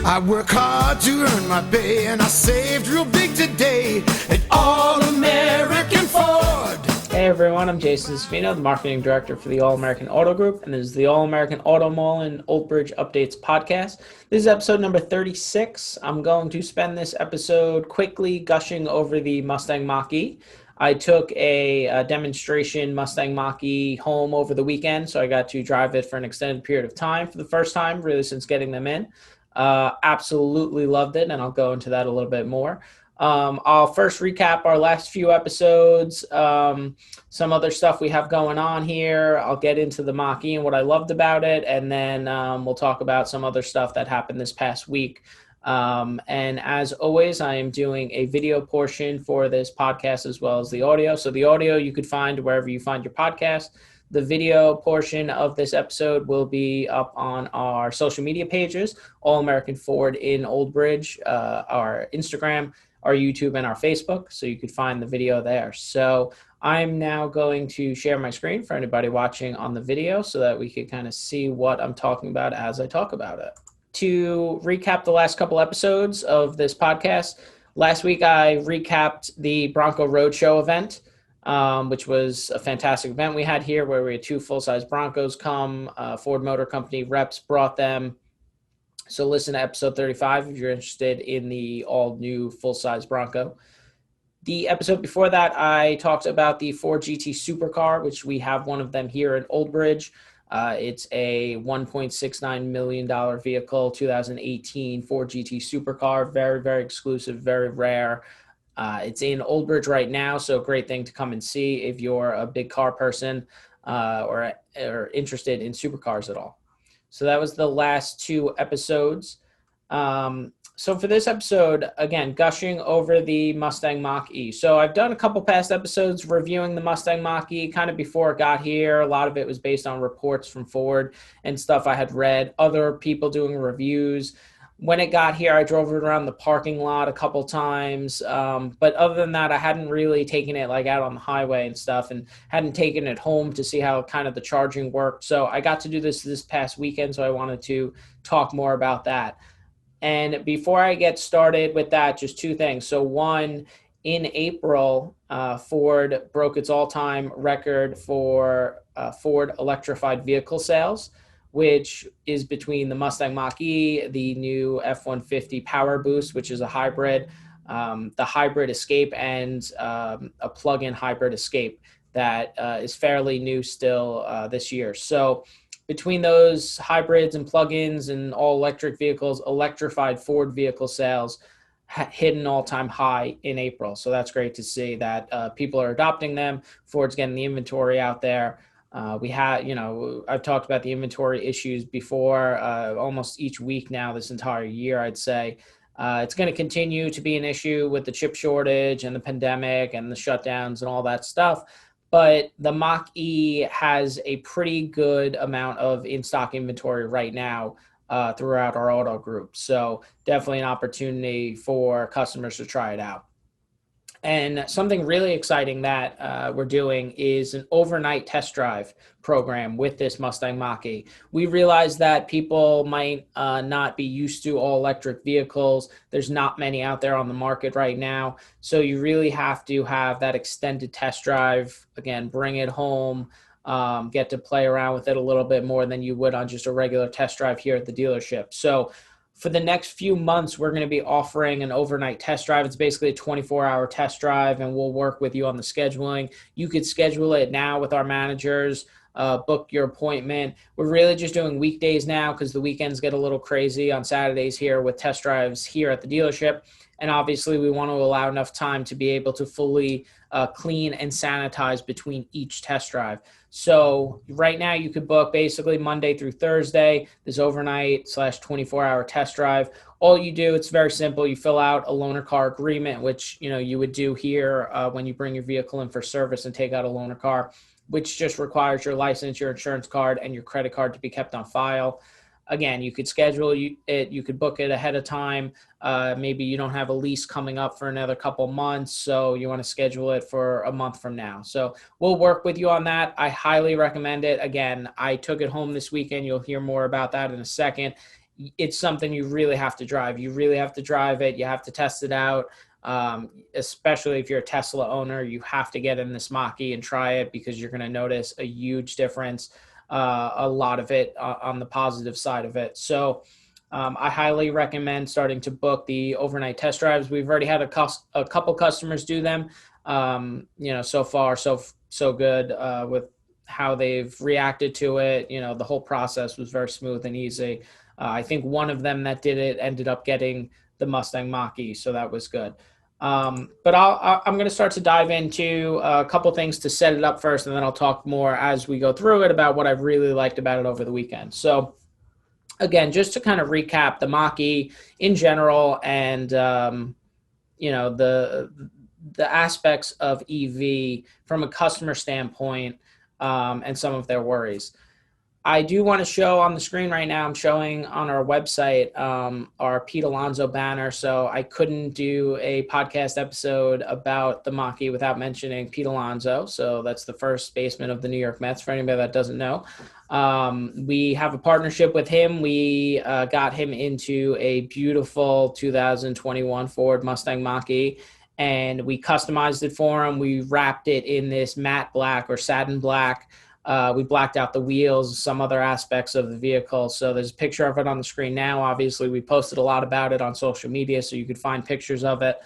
I work hard to earn my pay, and I saved real big today at All-American Ford. Hey everyone, I'm Jason Spino, the Marketing Director for the All-American Auto Group, and this is the All-American Auto Mall and Old Bridge Updates podcast. This is episode number 36. I'm going to spend this episode quickly gushing over the Mustang Mach-E. I took a demonstration Mustang Mach-E home over the weekend, so I got to drive it for an extended period of time for the first time, really since getting them in. Absolutely loved it, and I'll go into that a little bit more. I'll first recap our last few episodes, some other stuff we have going on here. I'll get into the Mach-E and what I loved about it, and then we'll talk about some other stuff that happened this past week. And as always, I am doing a video portion for this podcast as well as the audio. So the audio you could find wherever you find your podcast. The video portion of this episode will be up on our social media pages, All American Ford in Old Bridge, our Instagram, our YouTube, and our Facebook. So you could find the video there. So I'm now going to share my screen for anybody watching on the video so that we could kind of see what I'm talking about as I talk about it. To recap the last couple episodes of this podcast, last week I recapped the Bronco Roadshow event, which was a fantastic event we had here where we had two full-size Broncos come. Ford Motor Company reps brought them. So listen to episode 35 if you're interested in the all-new full-size Bronco. The episode before that, I talked about the Ford GT Supercar, which we have one of them here in Old Bridge. It's a $1.69 million vehicle, 2018 Ford GT Supercar, very, very exclusive, very rare. It's in Old Bridge right now, so great thing to come and see if you're a big car person or interested in supercars at all. So that was the last two episodes. So for this episode, again, gushing over the Mustang Mach-E. So I've done a couple past episodes reviewing the Mustang Mach-E kind of before it got here. A lot of it was based on reports from Ford and stuff I had read, other people doing reviews. When it got here, I drove it around the parking lot a couple times. But other than that, I hadn't really taken it like out on the highway and stuff and hadn't taken it home to see how kind of the charging worked. So I got to do this past weekend, so I wanted to talk more about that. And before I get started with that, just two things. So one, in April, Ford broke its all-time record for Ford electrified vehicle sales, which is between the Mustang Mach-E, the new F-150 Power Boost, which is a hybrid, the hybrid Escape, and a plug-in hybrid Escape that is fairly new still this year. So between those hybrids and plug-ins and all-electric vehicles, electrified Ford vehicle sales hit an all-time high in April. So that's great to see that people are adopting them. Ford's getting the inventory out there. We had, I've talked about the inventory issues before, almost each week now this entire year, I'd say. It's going to continue to be an issue with the chip shortage and the pandemic and the shutdowns and all that stuff. But the Mach-E has a pretty good amount of in-stock inventory right now throughout our auto group. So definitely an opportunity for customers to try it out. And something really exciting that we're doing is an overnight test drive program with this Mustang Mach-E. We realize that people might not be used to all electric vehicles. There's not many out there on the market right now. So you really have to have that extended test drive. Again, bring it home, get to play around with it a little bit more than you would on just a regular test drive here at the dealership. So for the next few months, we're going to be offering an overnight test drive. It's basically a 24-hour test drive, and we'll work with you on the scheduling. You could schedule it now with our managers, book your appointment. We're really just doing weekdays now because the weekends get a little crazy on Saturdays here with test drives here at the dealership. And obviously, we want to allow enough time to be able to fully clean and sanitize between each test drive. So right now you could book basically Monday through Thursday, this overnight / 24-hour test drive. All you do, it's very simple. You fill out a loaner car agreement, which you would do here when you bring your vehicle in for service and take out a loaner car, which just requires your license, your insurance card, and your credit card to be kept on file. Again, you could schedule it, you could book it ahead of time. Maybe you don't have a lease coming up for another couple months, so you want to schedule it for a month from now. So we'll work with you on that. I highly recommend it. Again, I took it home this weekend. You'll hear more about that in a second. it's something you really have to drive. You really have to drive it. You have to test it out. Especially if you're a Tesla owner, you have to get in this Mach-E and try it, because you're going to notice a huge difference, a lot of it on the positive side of it. So I highly recommend starting to book the overnight test drives. We've already had a couple customers do them. So far, so good with how they've reacted to it. The whole process was very smooth and easy. I think one of them that did it ended up getting the Mustang Mach-E, so that was good. But I'm going to start to dive into a couple things to set it up first, and then I'll talk more as we go through it about what I've really liked about it over the weekend. So again, just to kind of recap the Mach-E in general, and the aspects of EV from a customer standpoint, and some of their worries. I do want to show on the screen right now, I'm showing on our website our Pete Alonso banner. So I couldn't do a podcast episode about the Mach-E without mentioning Pete Alonso. So that's the first baseman of the New York Mets, for anybody that doesn't know. We have a partnership with him. We got him into a beautiful 2021 Ford Mustang Mach-E, and we customized it for him. We wrapped it in this matte black or satin black. We blacked out the wheels, some other aspects of the vehicle. So there's a picture of it on the screen now. Obviously, we posted a lot about it on social media, so you could find pictures of it.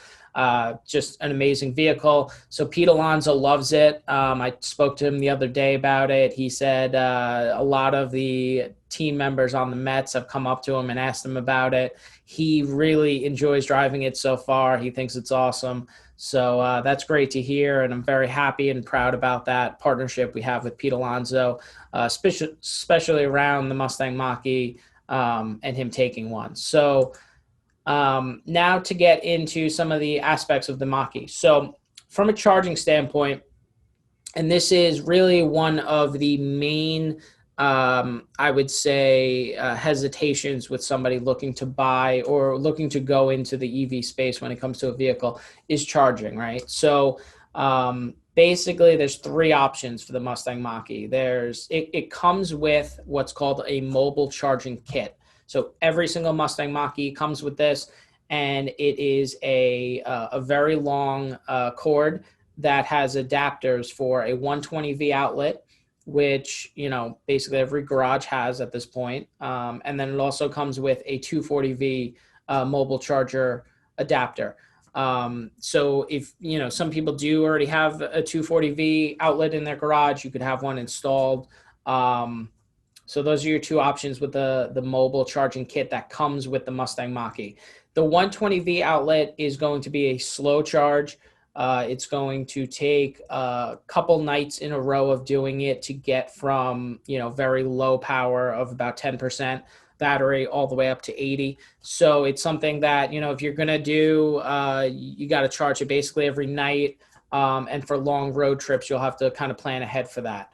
Just an amazing vehicle. So Pete Alonso loves it. I spoke to him the other day about it. He said a lot of the team members on the Mets have come up to him and asked him about it. He really enjoys driving it so far. He thinks it's awesome. So that's great to hear, and I'm very happy and proud about that partnership we have with Pete Alonso, especially around the Mustang Mach-E and him taking one. So now to get into some of the aspects of the Mach-E. So from a charging standpoint, and this is really one of the main I would say hesitations with somebody looking to buy or looking to go into the EV space when it comes to a vehicle, is charging, right? So basically there's three options for the Mustang Mach-E. It comes with what's called a mobile charging kit. So every single Mustang Mach-E comes with this, and it is a very long cord that has adapters for a 120V outlet, which, basically every garage has at this point. And then it also comes with a 240V mobile charger adapter. So if, some people do already have a 240V outlet in their garage, you could have one installed. So those are your two options with the mobile charging kit that comes with the Mustang Mach-E. The 120V outlet is going to be a slow charge. It's going to take a couple nights in a row of doing it to get from, very low power of about 10% battery all the way up to 80. So it's something that, if you're going to do, you got to charge it basically every night. And for long road trips, you'll have to kind of plan ahead for that.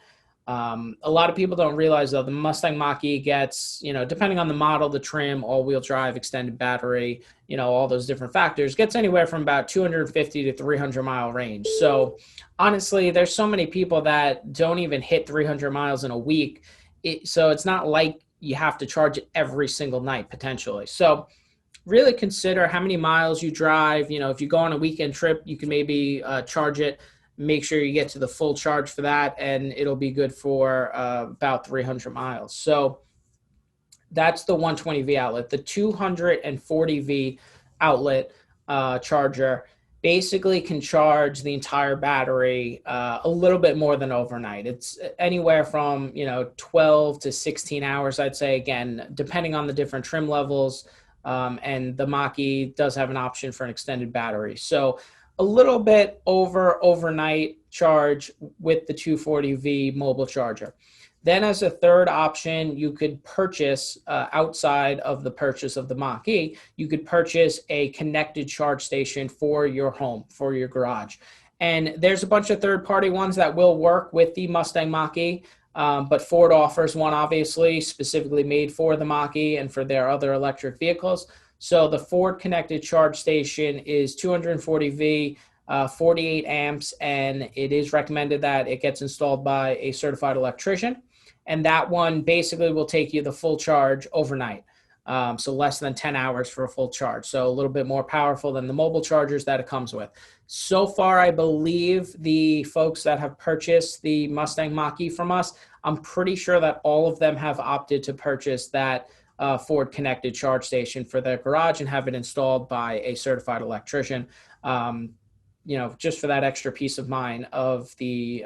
A lot of people don't realize, though, the Mustang Mach-E gets, depending on the model, the trim, all-wheel drive, extended battery, all those different factors, gets anywhere from about 250 to 300-mile range. So honestly, there's so many people that don't even hit 300 miles in a week. So it's not like you have to charge it every single night, potentially. So really consider how many miles you drive. If you go on a weekend trip, you can maybe charge it. Make sure you get to the full charge for that, and it'll be good for about 300 miles. So that's the 120V outlet. The 240V outlet charger basically can charge the entire battery a little bit more than overnight. It's anywhere from 12 to 16 hours, I'd say, again, depending on the different trim levels. And the Mach-E does have an option for an extended battery. So a little bit overnight charge with the 240V mobile charger. Then as a third option, you could purchase, outside of the purchase of the Mach-E, you could purchase a connected charge station for your home, for your garage. And there's a bunch of third-party ones that will work with the Mustang Mach-E, but Ford offers one, obviously, specifically made for the Mach-E and for their other electric vehicles. So the Ford connected charge station is 240V, 48 amps, and it is recommended that it gets installed by a certified electrician. And that one basically will take you the full charge overnight. So less than 10 hours for a full charge. So a little bit more powerful than the mobile chargers that it comes with. So far, I believe the folks that have purchased the Mustang Mach-E from us, I'm pretty sure that all of them have opted to purchase that Ford connected charge station for their garage and have it installed by a certified electrician. Just for that extra peace of mind of the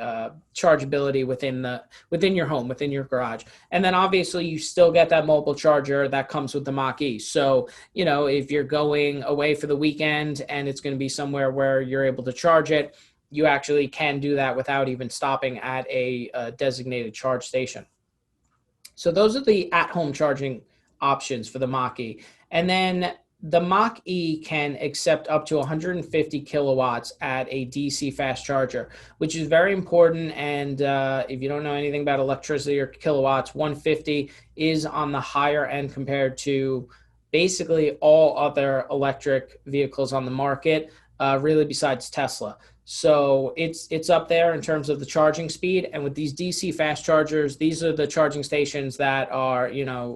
chargeability within your home, within your garage. And then obviously you still get that mobile charger that comes with the Mach-E. So, if you're going away for the weekend and it's going to be somewhere where you're able to charge it, you actually can do that without even stopping at a designated charge station. So those are the at-home charging options for the Mach-E. And then the Mach-E can accept up to 150 kilowatts at a DC fast charger, which is very important. And if you don't know anything about electricity or kilowatts, 150 is on the higher end compared to basically all other electric vehicles on the market, really besides Tesla. So it's up there in terms of the charging speed. And with these DC fast chargers, these are the charging stations that are,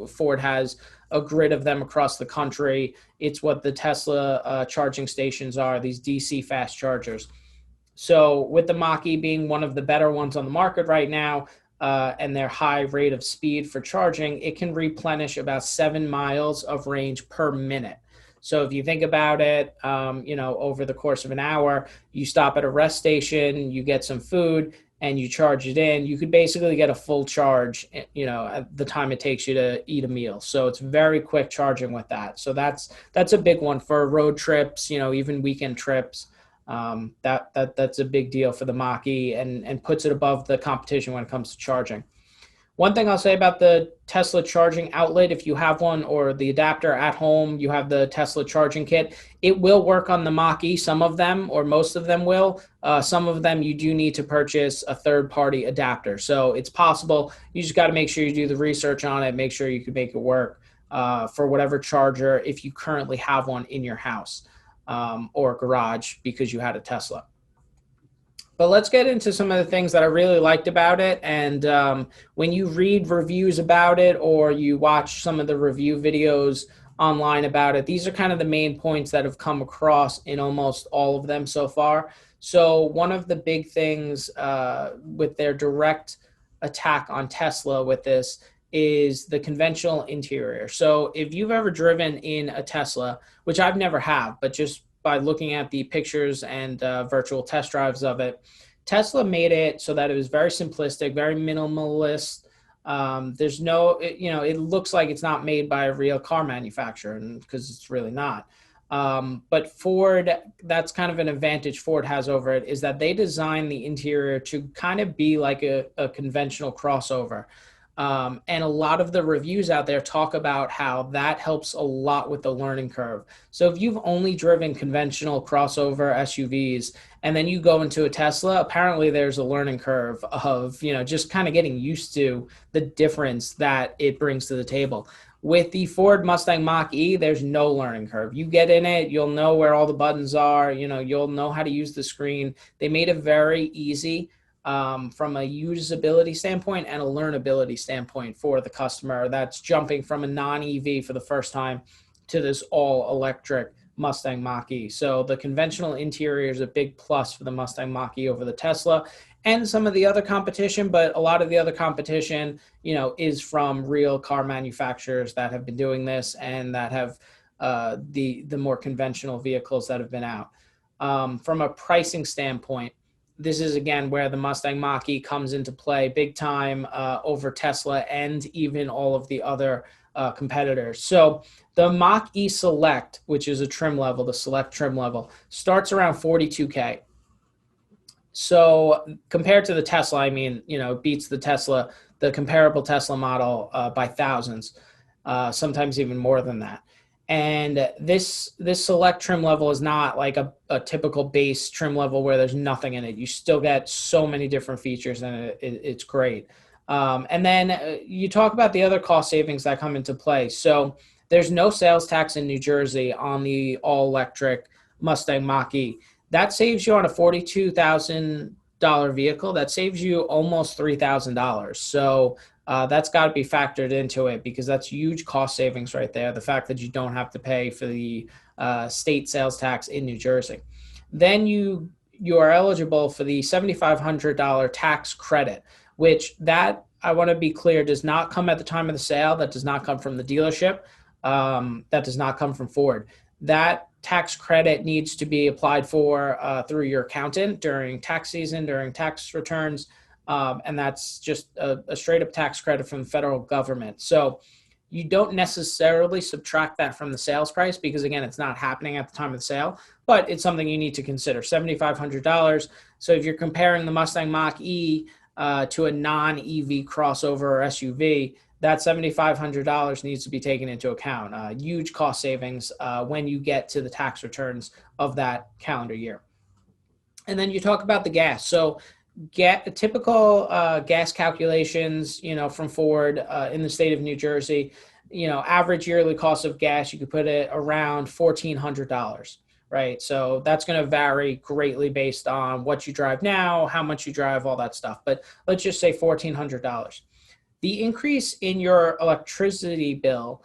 Ford has a grid of them across the country. It's what the Tesla charging stations are, these DC fast chargers. So with the Mach-E being one of the better ones on the market right now, and their high rate of speed for charging, it can replenish about 7 miles of range per minute. So if you think about it, over the course of an hour, you stop at a rest station, you get some food, and you charge it in, you could basically get a full charge, at the time it takes you to eat a meal. So it's very quick charging with that. So that's a big one for road trips, even weekend trips. That's a big deal for the Mach-E and puts it above the competition when it comes to charging. One thing I'll say about the Tesla charging outlet, if you have one, or the adapter at home, you have the Tesla charging kit, it will work on the Mach-E. Some of them, or most of them will. Some of them you do need to purchase a third-party adapter. So it's possible. You just got to make sure you do the research on it, make sure you can make it work for whatever charger, if you currently have one in your house or garage because you had a Tesla. But let's get into some of the things that I really liked about it. And when you read reviews about it or you watch some of the review videos online about it, these are kind of the main points that have come across in almost all of them so far. So one of the big things with their direct attack on Tesla with this is the conventional interior. So if you've ever driven in a Tesla, which I've never have, but just by looking at the pictures and virtual test drives of it, Tesla made it so that it was very simplistic, very minimalist. There's no, it looks like it's not made by a real car manufacturer, and because it's really not. But Ford, that's kind of an advantage Ford has over it, is that they design the interior to kind of be like a conventional crossover. And a lot of the reviews out there talk about how that helps a lot with the learning curve. So if you've only driven conventional crossover SUVs and then you go into a Tesla, apparently there's a learning curve of, just kind of getting used to the difference that it brings to the table. With the Ford Mustang Mach-E, there's no learning curve. You get in it, you'll know where all the buttons are, you'll know how to use the screen. They made it very easy. From a usability standpoint and a learnability standpoint for the customer that's jumping from a non-EV for the first time to this all-electric Mustang Mach-E. So the conventional interior is a big plus for the Mustang Mach-E over the Tesla and some of the other competition, but a lot of the other competition, is from real car manufacturers that have been doing this and that have the more conventional vehicles that have been out. From a pricing standpoint, this is, again, where the Mustang Mach-E comes into play big time over Tesla and even all of the other competitors. So the Mach-E Select, which is a trim level, the Select trim level, starts around $42K. So compared to the Tesla, it beats the Tesla, the comparable Tesla model by thousands, sometimes even more than that. And this Select trim level is not like a typical base trim level where there's nothing in it. You still get so many different features, and it's great. And then you talk about the other cost savings that come into play. So there's no sales tax in New Jersey on the all-electric Mustang Mach-E. That saves you on a $42,000 vehicle. That saves you almost $3,000. So That's got to be factored into it because that's huge cost savings right there. The fact that you don't have to pay for the state sales tax in New Jersey. Then you are eligible for the $7,500 tax credit, which that I want to be clear does not come at the time of the sale. That does not come from the dealership. That does not come from Ford. That tax credit needs to be applied for through your accountant during tax season, during tax returns. And that's just a straight up tax credit from the federal government. So you don't necessarily subtract that from the sales price because, again, it's not happening at the time of the sale, but it's something you need to consider. $7,500. So if you're comparing the Mustang Mach-E to a non-EV crossover or SUV, that $7,500 needs to be taken into account. Huge cost savings when you get to the tax returns of that calendar year. And then you talk about the gas. So get typical gas calculations, from Ford in the state of New Jersey, average yearly cost of gas, you could put it around $1,400, right? So that's going to vary greatly based on what you drive now, how much you drive, all that stuff. But let's just say $1,400. The increase in your electricity bill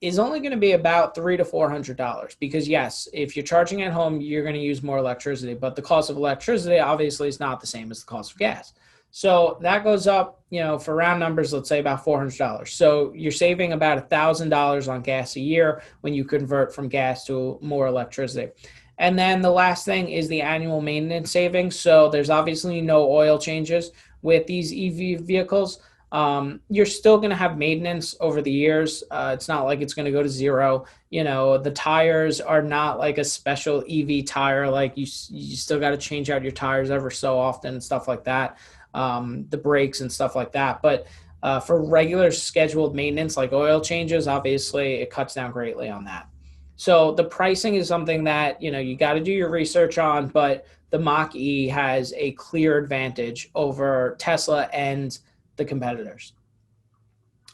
is only going to be about $300 to $400 because, yes, if you're charging at home, you're going to use more electricity, but the cost of electricity obviously is not the same as the cost of gas. So that goes up, for round numbers, let's say about $400. So you're saving about $1,000 on gas a year when you convert from gas to more electricity. And then the last thing is the annual maintenance savings. So there's obviously no oil changes with these EV vehicles. You're still going to have maintenance over the years. It's not like it's going to go to zero. The tires are not like a special EV tire. Like you still got to change out your tires ever so often and stuff like that. The brakes and stuff like that. But for regular scheduled maintenance, like oil changes, obviously it cuts down greatly on that. So the pricing is something that, you got to do your research on, but the Mach-E has a clear advantage over Tesla and the competitors.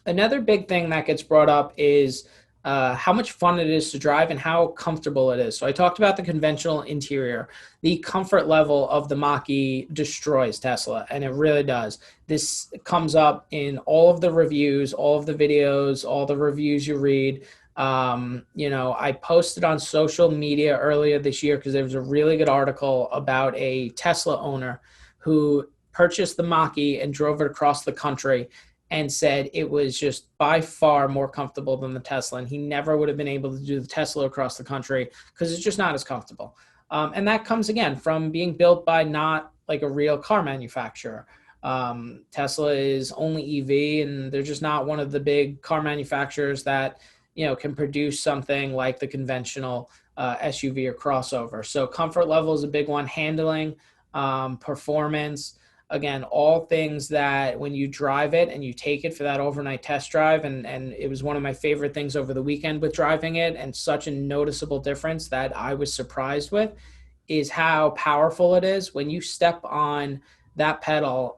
Another big thing that gets brought up is how much fun it is to drive and how comfortable it is. So I talked about the conventional interior. The comfort level of the Mach-E destroys Tesla, and it really does. This comes up in all of the reviews, all of the videos, all the reviews you read. I posted on social media earlier this year because there was a really good article about a Tesla owner who purchased the Mach-E and drove it across the country and said it was just by far more comfortable than the Tesla. And he never would have been able to do the Tesla across the country because it's just not as comfortable. And that comes, again, from being built by not like a real car manufacturer. Tesla is only EV, and they're just not one of the big car manufacturers that, can produce something like the conventional SUV or crossover. So comfort level is a big one. Handling, performance, again, all things that when you drive it and you take it for that overnight test drive, and it was one of my favorite things over the weekend with driving it, and such a noticeable difference that I was surprised with, is how powerful it is. When you step on that pedal,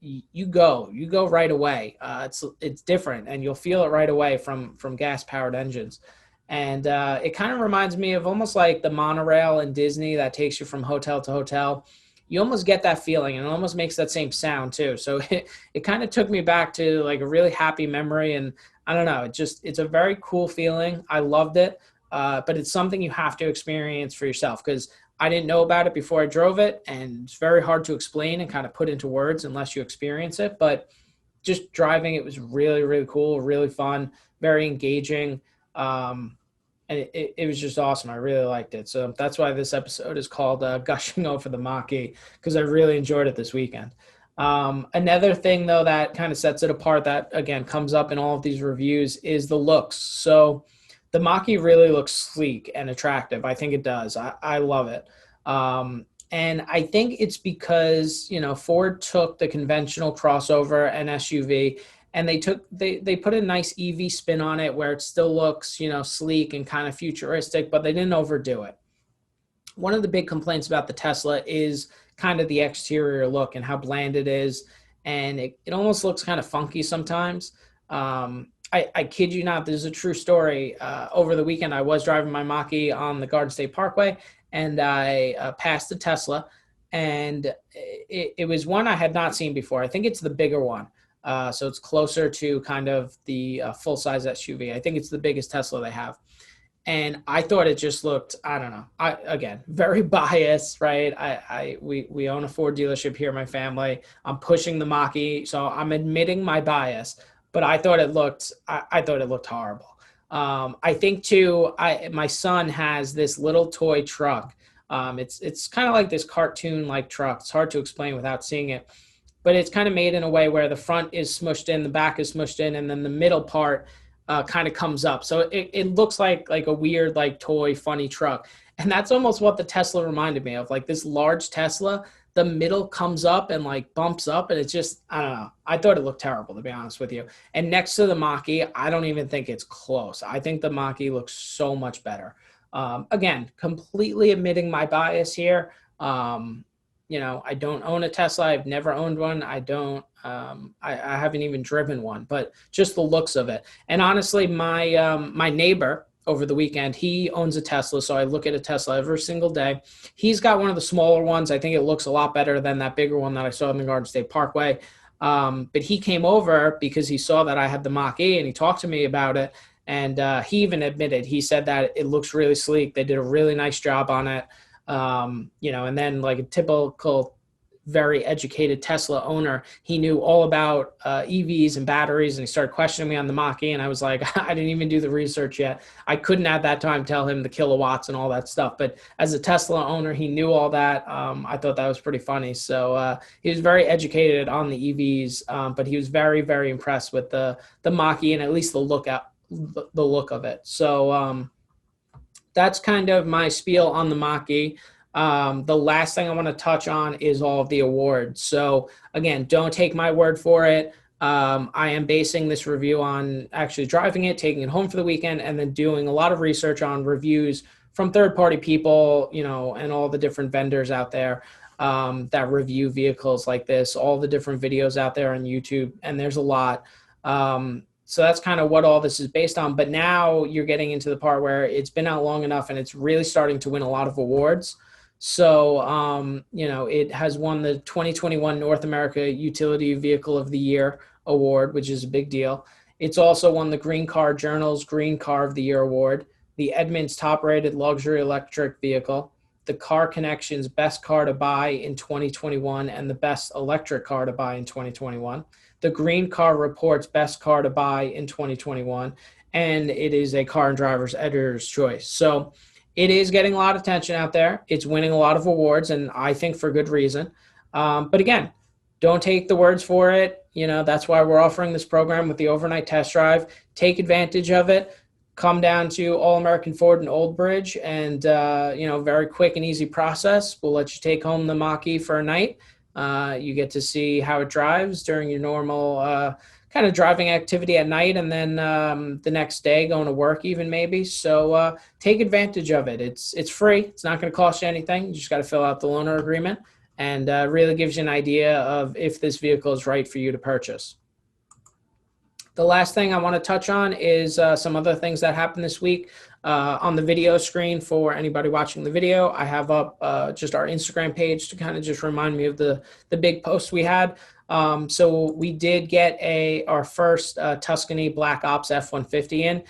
you go right away. It's different, and you'll feel it right away from gas-powered engines. And it kind of reminds me of almost like the monorail in Disney that takes you from hotel to hotel. You almost get that feeling, and it almost makes that same sound too. So it kind of took me back to like a really happy memory. And I don't know, it's a very cool feeling. I loved it. But it's something you have to experience for yourself because I didn't know about it before I drove it. And it's very hard to explain and kind of put into words unless you experience it. But just driving it was really, really cool, really fun, very engaging. And it was just awesome. I really liked it. So that's why this episode is called Gushing over the Mach-E, because I really enjoyed it this weekend. Another thing, though, that kind of sets it apart that, again, comes up in all of these reviews is the looks. So the Mach-E really looks sleek and attractive. I think it does. I love it. And I think it's because, Ford took the conventional crossover and SUV, and they put a nice EV spin on it where it still looks, sleek and kind of futuristic, but they didn't overdo it. One of the big complaints about the Tesla is kind of the exterior look and how bland it is. And it almost looks kind of funky sometimes. I kid you not, this is a true story. Over the weekend, I was driving my Mach-E on the Garden State Parkway, and I passed the Tesla, and it was one I had not seen before. I think it's the bigger one. So it's closer to kind of the full-size SUV. I think it's the biggest Tesla they have. And I thought it just looked, I don't know. Again, very biased, right? We own a Ford dealership here in my family. I'm pushing the Mach-E, so I'm admitting my bias. But I thought it looked, I thought it looked horrible. I think too, my son has this little toy truck. It's kind of like this cartoon-like truck. It's hard to explain without seeing it, but it's kind of made in a way where the front is smushed in, the back is smushed in, and then the middle part kind of comes up. So it looks like a weird, like toy, funny truck. And that's almost what the Tesla reminded me of, like this large Tesla, the middle comes up and like bumps up. And it's just, I don't know. I thought it looked terrible, to be honest with you. And next to the Mach-E, I don't even think it's close. I think the Mach-E looks so much better. Again, completely admitting my bias here. I don't own a Tesla. I've never owned one. I haven't even driven one, but just the looks of it. And honestly, my neighbor over the weekend, he owns a Tesla. So I look at a Tesla every single day. He's got one of the smaller ones. I think it looks a lot better than that bigger one that I saw in the Garden State Parkway. But he came over because he saw that I had the Mach-E and he talked to me about it. And he even admitted, he said that it looks really sleek. They did a really nice job on it. And then like a typical very educated Tesla owner, he knew all about EVs and batteries, and he started questioning me on the Mach-E, and I was like, I didn't even do the research yet. I couldn't at that time tell him the kilowatts and all that stuff, but as a Tesla owner, he knew all that. I thought that was pretty funny. So he was very educated on the EVs, but he was very, very impressed with the Mach-E and at least the look of it. So that's kind of my spiel on the Mach-E. The last thing I want to touch on is all of the awards. So again, don't take my word for it. I am basing this review on actually driving it, taking it home for the weekend, and then doing a lot of research on reviews from third-party people, and all the different vendors out there that review vehicles like this, all the different videos out there on YouTube, and there's a lot. So that's kind of what all this is based on. But now you're getting into the part where it's been out long enough and it's really starting to win a lot of awards. So, it has won the 2021 North America Utility Vehicle of the Year award, which is a big deal. It's also won the Green Car Journal's Green Car of the Year award, the Edmunds Top Rated Luxury Electric Vehicle, the Car Connection's Best Car to Buy in 2021 and the Best Electric Car to Buy in 2021. The Green Car Report's Best Car to Buy in 2021, and it is a Car and Driver's Editor's Choice. So it is getting a lot of attention out there. It's winning a lot of awards, and I think for good reason. But again, don't take the words for it. That's why we're offering this program with the overnight test drive. Take advantage of it. Come down to All American Ford in Old Bridge, and very quick and easy process. We'll let you take home the Mach-E for a night. You get to see how it drives during your normal kind of driving activity at night, and then the next day going to work even maybe. So take advantage of it. It's free. It's not going to cost you anything. You just got to fill out the loaner agreement, and really gives you an idea of if this vehicle is right for you to purchase. The last thing I want to touch on is some other things that happened this week. On the video screen for anybody watching the video, I have up just our Instagram page to kind of just remind me of the big post we had. So we did get our first Tuscany Black Ops F-150 in.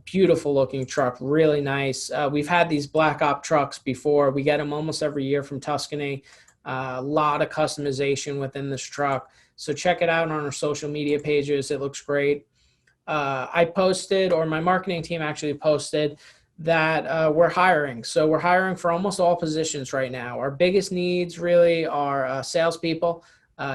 Beautiful looking truck, really nice. We've had these Black Ops trucks before. We get them almost every year from Tuscany. A lot of customization within this truck. So check it out on our social media pages. It looks great. I posted, or my marketing team actually posted, that we're hiring. So we're hiring for almost all positions right now. Our biggest needs really are salespeople,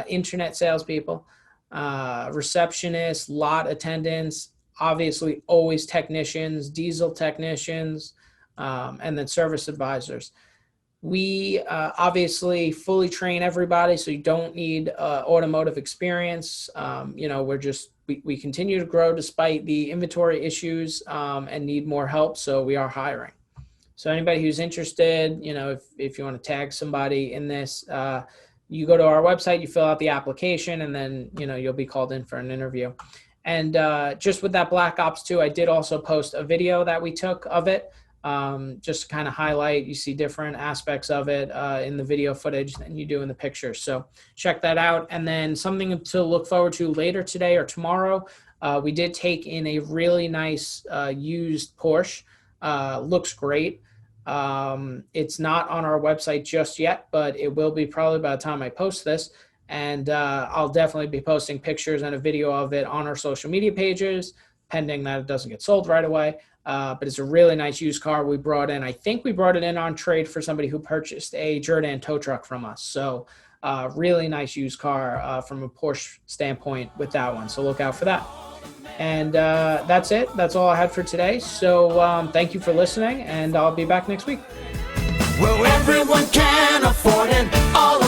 internet salespeople, receptionists, lot attendants, obviously always technicians, diesel technicians, and then service advisors. We obviously fully train everybody, so you don't need automotive experience. We continue to grow despite the inventory issues and need more help, so we are hiring. So anybody who's interested, if you want to tag somebody in this, you go to our website, you fill out the application, and then, you'll be called in for an interview. And just with that Black Ops 2, I did also post a video that we took of it. just to kind of highlight. You see different aspects of it in the video footage than you do in the pictures. So check that out. And then something to look forward to later today or tomorrow. We did take in a really nice used Porsche. Looks great. It's not on our website just yet, but it will be probably by the time I post this. And I'll definitely be posting pictures and a video of it on our social media pages, pending that it doesn't get sold right away. But it's a really nice used car we brought in. I think we brought it in on trade for somebody who purchased a Jordan tow truck from us. So really nice used car from a Porsche standpoint with that one. So look out for that. And that's it. That's all I had for today. So thank you for listening, and I'll be back next week. Well, everyone can afford it. All